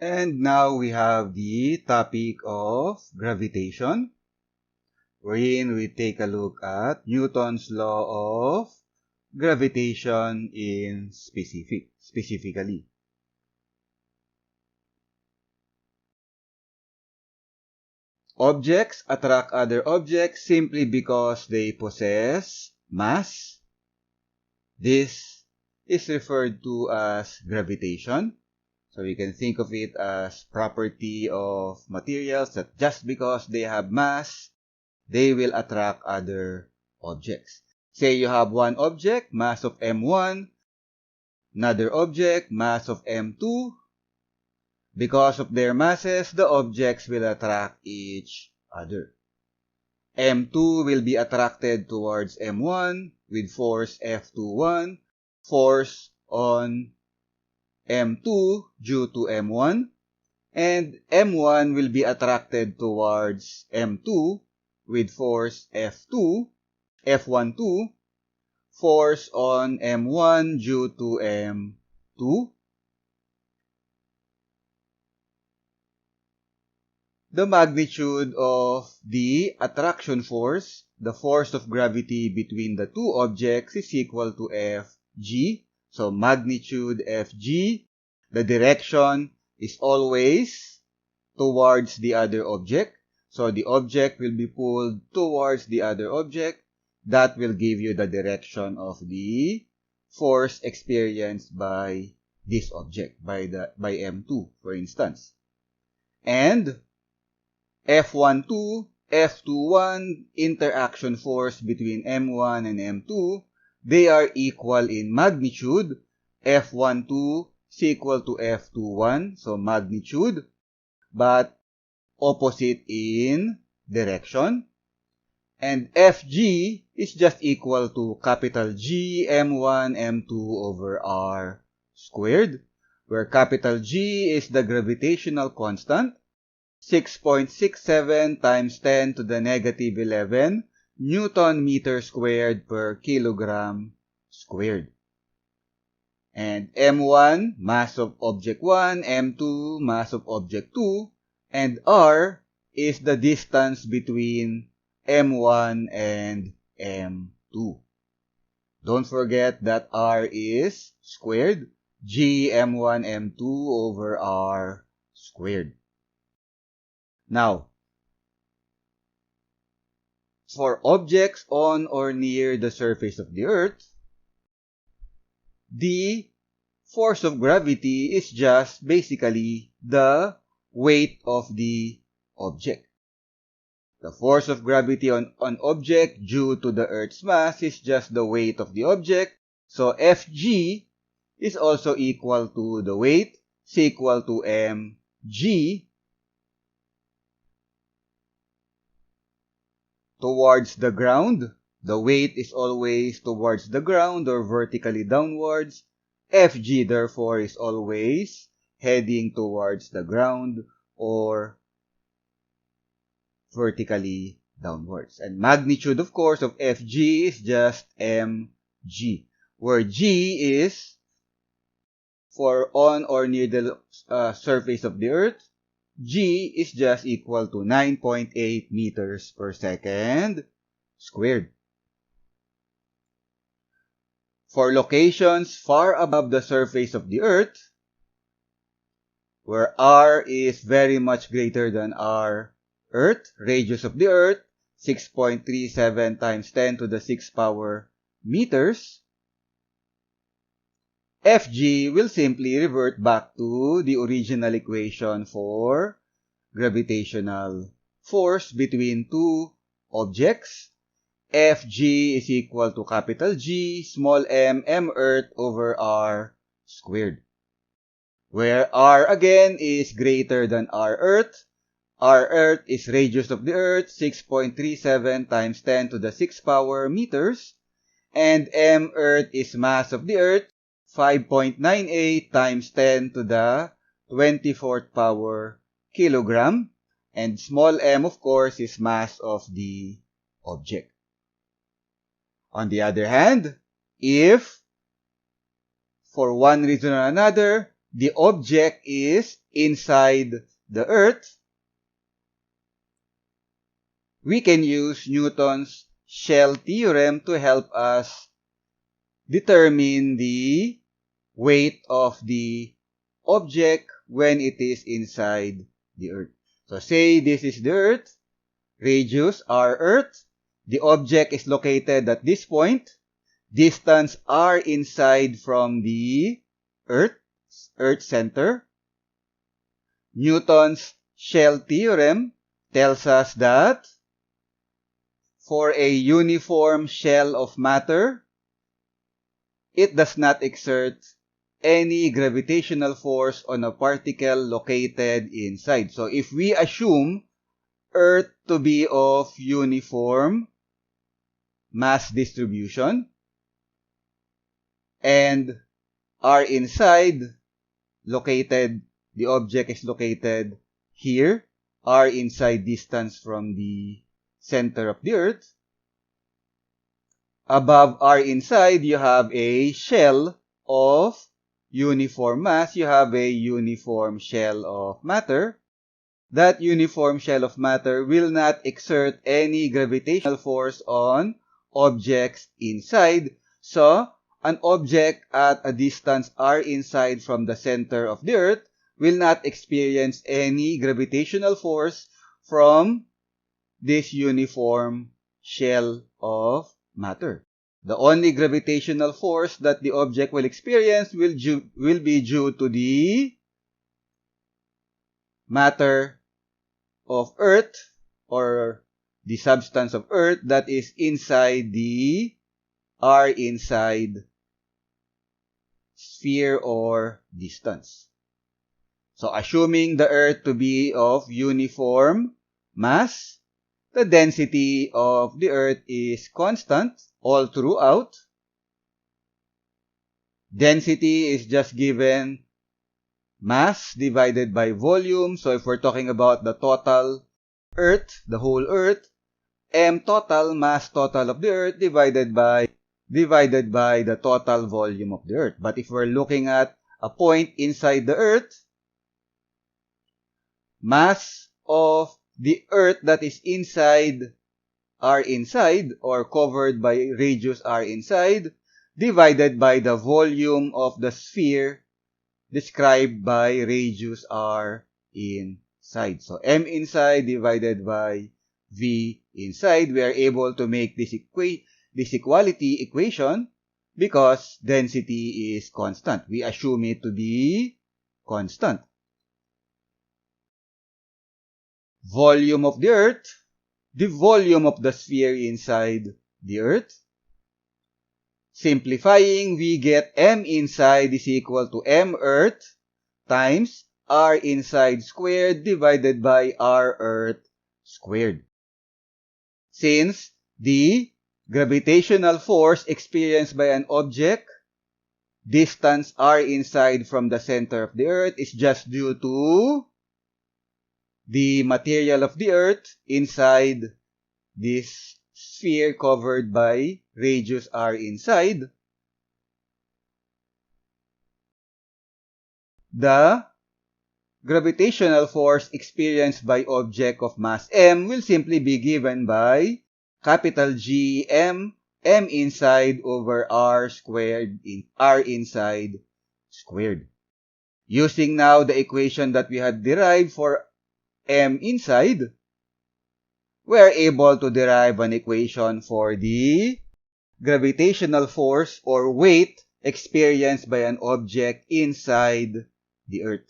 And now we have the topic of gravitation, wherein we take a look at Newton's law of gravitation specifically. Objects attract other objects simply because they possess mass. This is referred to as gravitation. So we can think of it as property of materials that just because they have mass, they will attract other objects. Say you have one object, mass of m1, another object, mass of m2. Because of their masses, the objects will attract each other. M2 will be attracted towards M1 with force F21, force on M2 due to M1, and M1 will be attracted towards M2 with force F12, force on M1 due to M2. The magnitude of the attraction force, the force of gravity between the two objects, is equal to Fg. So magnitude Fg, the direction is always towards the other object. So the object will be pulled towards the other object. That will give you the direction of the force experienced by this object, by M2, for instance. And F12, F21 interaction force between M1 and M2, they are equal in magnitude. F12 is equal to F21, so magnitude, but opposite in direction. And Fg is just equal to capital G M1 M2 over R squared, where capital G is the gravitational constant, 6.67 times 10 to the negative 11 Newton meter squared per kilogram squared. And M1, mass of object 1, M2, mass of object 2, and R is the distance between M1 and M2. Don't forget that R is squared, G M1 M2 over R squared. Now, for objects on or near the surface of the Earth, the force of gravity is just basically the weight of the object. The force of gravity on an object due to the Earth's mass is just the weight of the object. So Fg is also equal to the weight, is equal to mg towards the ground. The weight is always towards the ground or vertically downwards. Fg therefore is always heading towards the ground or vertically downwards. And magnitude, of course, of Fg is just mg, where g is for on or near the surface of the Earth. G is just equal to 9.8 meters per second squared. For locations far above the surface of the Earth, where r is very much greater than r Earth, radius of the Earth, 6.37 times 10 to the 6th power meters, Fg will simply revert back to the original equation for gravitational force between two objects. Fg is equal to capital G, small m, m Earth over r squared, where r again is greater than r Earth. R Earth is radius of the Earth, 6.37 times 10 to the 6th power meters, and m Earth is mass of the Earth, 5.98 times 10 to the 24th power kilogram, and small m, of course, is mass of the object. On the other hand, if for one reason or another, the object is inside the Earth, we can use Newton's shell theorem to help us determine the weight of the object when it is inside the Earth. So say this is the Earth, radius r Earth, the object is located at this point, distance r inside from the Earth center. Newton's shell theorem tells us that for a uniform shell of matter, it does not exert any gravitational force on a particle located inside. So if we assume Earth to be of uniform mass distribution and R inside located, the object is located here, R inside distance from the center of the Earth. Above R inside, you have a shell of uniform mass. You have a uniform shell of matter. That uniform shell of matter will not exert any gravitational force on objects inside. So, an object at a distance r inside from the center of the Earth will not experience any gravitational force from this uniform shell of matter. The only gravitational force that the object will experience will be due to the matter of Earth or the substance of Earth that is inside the R inside sphere or distance. So assuming the Earth to be of uniform mass, the density of the Earth is constant all throughout. Density is just given mass divided by volume. So if we're talking about the total Earth, the whole Earth, m total, mass total of the Earth divided by the total volume of the Earth. But if we're looking at a point inside the Earth, mass of the Earth that is inside R inside or covered by radius R inside divided by the volume of the sphere described by radius R inside. So M inside divided by V inside, we are able to make this equality equation because density is constant. We assume it to be constant. Volume of the Earth, the volume of the sphere inside the Earth. Simplifying, we get M inside is equal to M Earth times R inside squared divided by R Earth squared. Since the gravitational force experienced by an object, distance R inside from the center of the Earth is just due to the material of the Earth inside this sphere covered by radius R inside. The gravitational force experienced by object of mass m will simply be given by capital G m inside over R squared in R inside squared. Using now the equation that we had derived for m inside, we are able to derive an equation for the gravitational force or weight experienced by an object inside the Earth.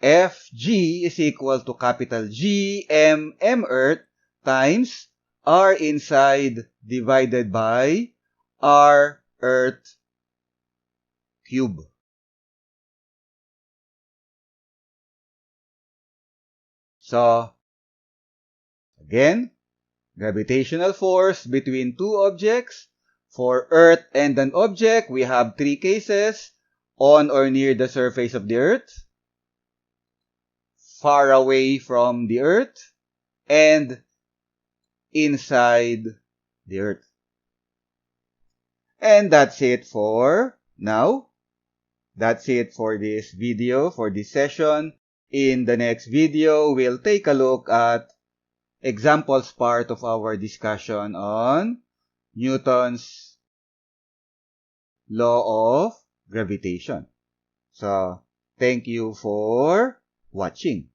Fg is equal to capital G m Earth times R inside divided by R Earth cube. So, again, gravitational force between two objects. For Earth and an object, we have three cases: on or near the surface of the Earth, far away from the Earth, and inside the Earth. And that's it for now. that's it for this video, for this session. In the next video, we'll take a look at examples part of our discussion on Newton's Law of Gravitation. So, thank you for watching.